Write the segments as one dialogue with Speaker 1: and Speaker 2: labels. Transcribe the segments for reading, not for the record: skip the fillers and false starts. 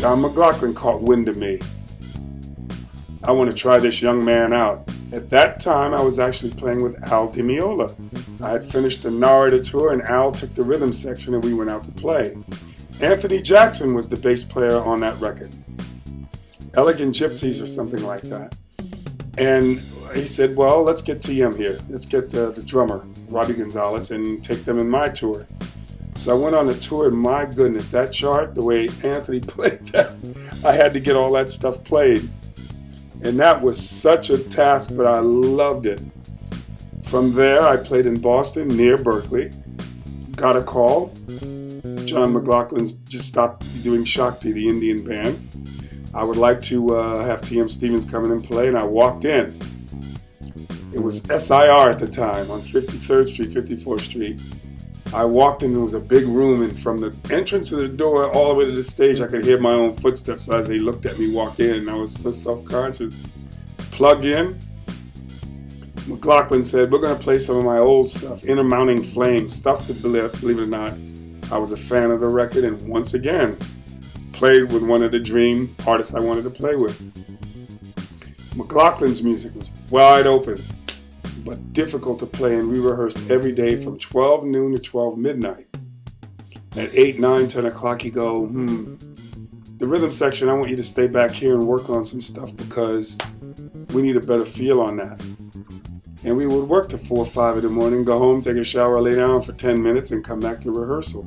Speaker 1: John McLaughlin caught wind of me. I want to try this young man out. At that time, I was actually playing with Al Di Meola. I had finished the Narada tour, and Al took the rhythm section, and we went out to play. Anthony Jackson was the bass player on that record. Elegant Gypsies or something like that. And he said, well, let's get TM here. Let's get the drummer, Robbie Gonzalez, and take them in my tour. So I went on the tour, and my goodness, that chart, the way Anthony played that, I had to get all that stuff played. And that was such a task, but I loved it. From there, I played in Boston near Berkeley. Got a call. John McLaughlin's just stopped doing Shakti, the Indian band. I would like to have T.M. Stevens come in and play, and I walked in. It was SIR at the time on 53rd Street, 54th Street. I walked in, there was a big room, and from the entrance of the door all the way to the stage, I could hear my own footsteps as they looked at me walk in, and I was so self-conscious. Plug in. McLaughlin said, we're going to play some of my old stuff, Inner Mounting Flame, stuff that, believe it or not, I was a fan of the record, and once again, played with one of the dream artists I wanted to play with. McLaughlin's music was wide open, but difficult to play, and we rehearsed every day from 12 noon to 12 midnight. At 8, 9, 10 o'clock, you go, the rhythm section, I want you to stay back here and work on some stuff because we need a better feel on that. And we would work to 4 or 5 in the morning, go home, take a shower, lay down for 10 minutes, and come back to rehearsal.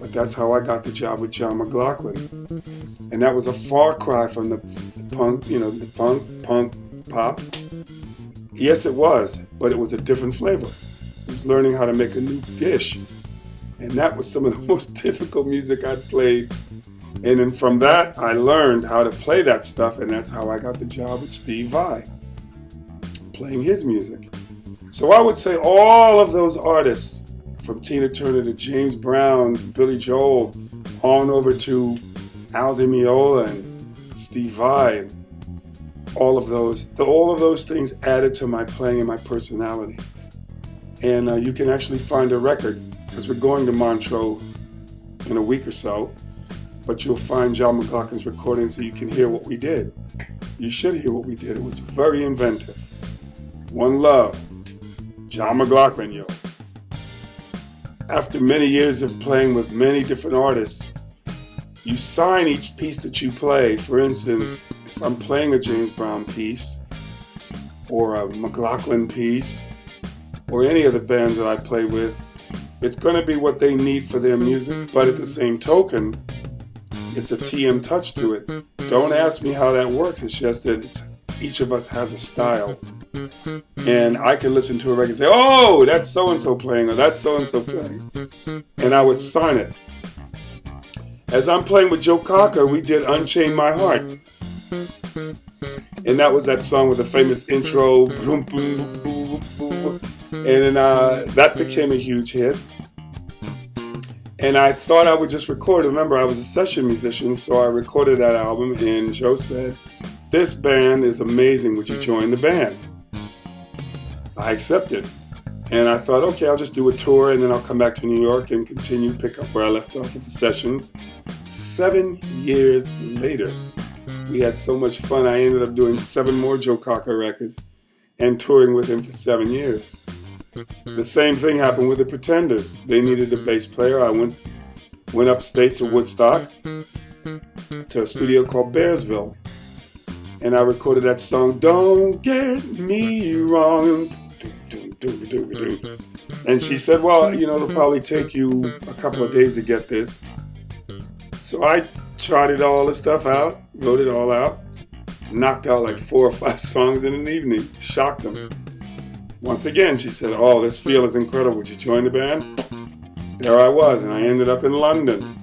Speaker 1: But that's how I got the job with John McLaughlin. And that was a far cry from the punk, the punk, pop. Yes, it was, but it was a different flavor. It was learning how to make a new dish. And that was some of the most difficult music I'd played. And then from that, I learned how to play that stuff, and that's how I got the job with Steve Vai, playing his music. So I would say all of those artists, from Tina Turner to James Brown to Billy Joel, on over to Al Di Meola and Steve Vai, and all of those things added to my playing and my personality. And you can actually find a record, because we're going to Montreux in a week or so, but you'll find John McLaughlin's recording so you can hear what we did. You should hear what we did. It was very inventive. One love, John McLaughlin, yo. After many years of playing with many different artists, you sign each piece that you play. For instance, if I'm playing a James Brown piece, or a McLaughlin piece, or any of the bands that I play with, it's going to be what they need for their music, but at the same token, it's a TM touch to it. Don't ask me how that works, it's just that each of us has a style. And I could listen to a record and say, oh, that's so-and-so playing, or that's so-and-so playing. And I would sign it. As I'm playing with Joe Cocker, we did Unchain My Heart. And that was that song with the famous intro. Boom, boom, boom, boom, boom. And then that became a huge hit. And I thought I would just record. Remember, I was a session musician, so I recorded that album. And Joe said, this band is amazing. Would you join the band? I accepted. And I thought, okay, I'll just do a tour, and then I'll come back to New York and continue to pick up where I left off at the sessions. 7 years later, we had so much fun, I ended up doing 7 more Joe Cocker records and touring with him for 7 years. The same thing happened with the Pretenders. They needed a bass player. I went upstate to Woodstock, to a studio called Bearsville. And I recorded that song, Don't Get Me Wrong. And she said, well, it'll probably take you a couple of days to get this. So I charted all the stuff out, wrote it all out, knocked out like 4 or 5 songs in an evening, shocked them. Once again, she said, oh, this feel is incredible. Would you join the band? There I was, and I ended up in London.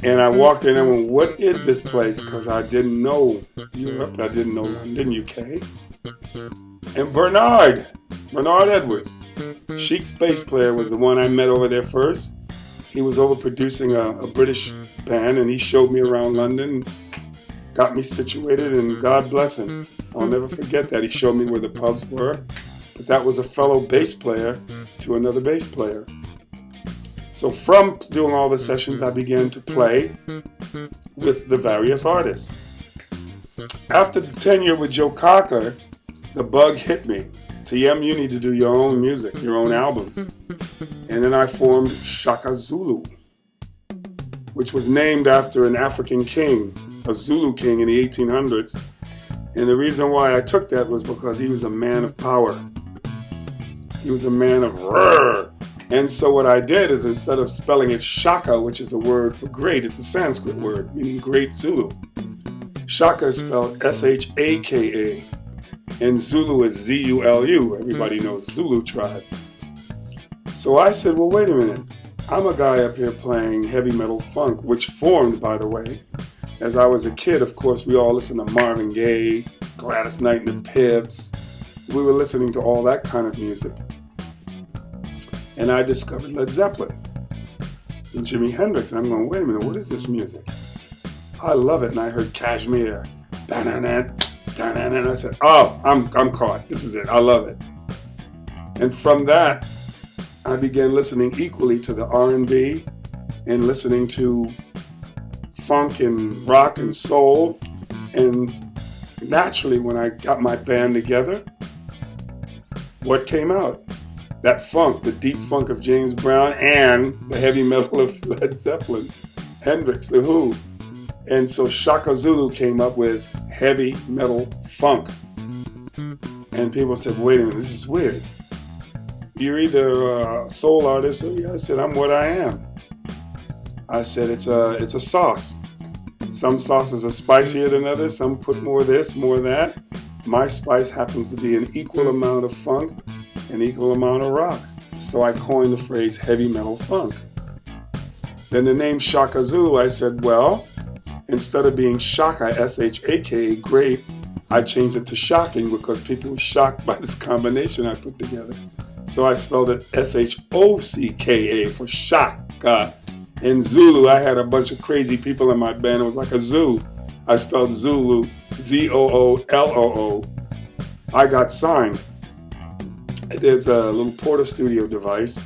Speaker 1: And I walked in and went, what is this place? Because I didn't know Europe, I didn't know London, UK. And Bernard Edwards, Chic's bass player, was the one I met over there first. He was overproducing a British band, and he showed me around London, got me situated, and God bless him. I'll never forget that. He showed me where the pubs were, but that was a fellow bass player to another bass player. So from doing all the sessions, I began to play with the various artists. After the tenure with Joe Cocker, the bug hit me. TM, you need to do your own music, your own albums. And then I formed Shocka Zooloo, which was named after an African king, a Zulu king in the 1800s. And the reason why I took that was because he was a man of power. He was a man of roar. And so what I did is, instead of spelling it Shaka, which is a word for great, it's a Sanskrit word meaning great Zulu. Shaka is spelled Shaka, and Zulu is Zulu. Everybody knows Zulu tribe. So I said, well, wait a minute. I'm a guy up here playing heavy metal funk, which formed, by the way, as I was a kid. Of course, we all listened to Marvin Gaye, Gladys Knight and the Pips. We were listening to all that kind of music. And I discovered Led Zeppelin and Jimi Hendrix. And I'm going, wait a minute, what is this music? I love it. And I heard Kashmir. And I said, oh, I'm caught. This is it. I love it. And from that, I began listening equally to the R&B and listening to funk and rock and soul. And naturally, when I got my band together, what came out? That funk, the deep funk of James Brown and the heavy metal of Led Zeppelin, Hendrix, The Who. And so Shocka Zooloo came up with heavy metal funk. And people said, wait a minute, this is weird. You're either a soul artist or I said, I'm what I am. I said, it's a sauce. Some sauces are spicier than others. Some put more this, more that. My spice happens to be an equal amount of funk, an equal amount of rock. So I coined the phrase heavy metal funk. Then the name Shocka Zooloo, I said, well, instead of being Shaka, Shaka, great, I changed it to shocking because people were shocked by this combination I put together. So I spelled it Shocka for Shaka. In Zulu, I had a bunch of crazy people in my band. It was like a zoo. I spelled Zulu, Zooloo. I got signed. There's a little Porter Studio device,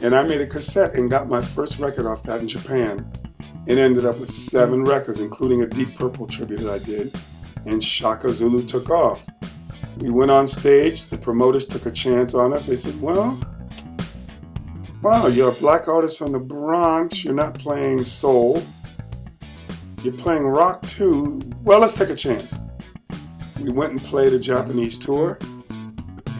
Speaker 1: and I made a cassette and got my first record off that in Japan. It ended up with 7 records, including a Deep Purple tribute that I did, and Shocka Zooloo took off. We went on stage. The promoters took a chance on us. They said, well, wow, you're a black artist from the Bronx. You're not playing soul. You're playing rock too. Well, let's take a chance. We went and played a Japanese tour.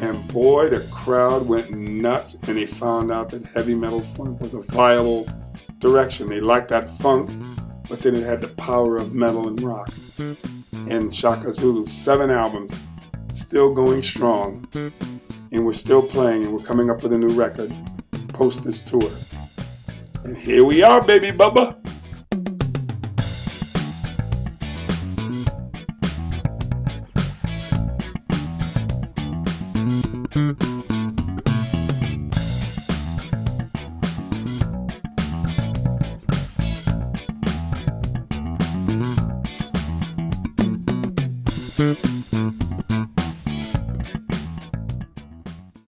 Speaker 1: And boy, the crowd went nuts, and they found out that heavy metal funk was a viable direction. They liked that funk, but then it had the power of metal and rock. And Shocka Zooloo, 7 albums, still going strong. And we're still playing, and we're coming up with a new record post this tour. And here we are, baby Bubba.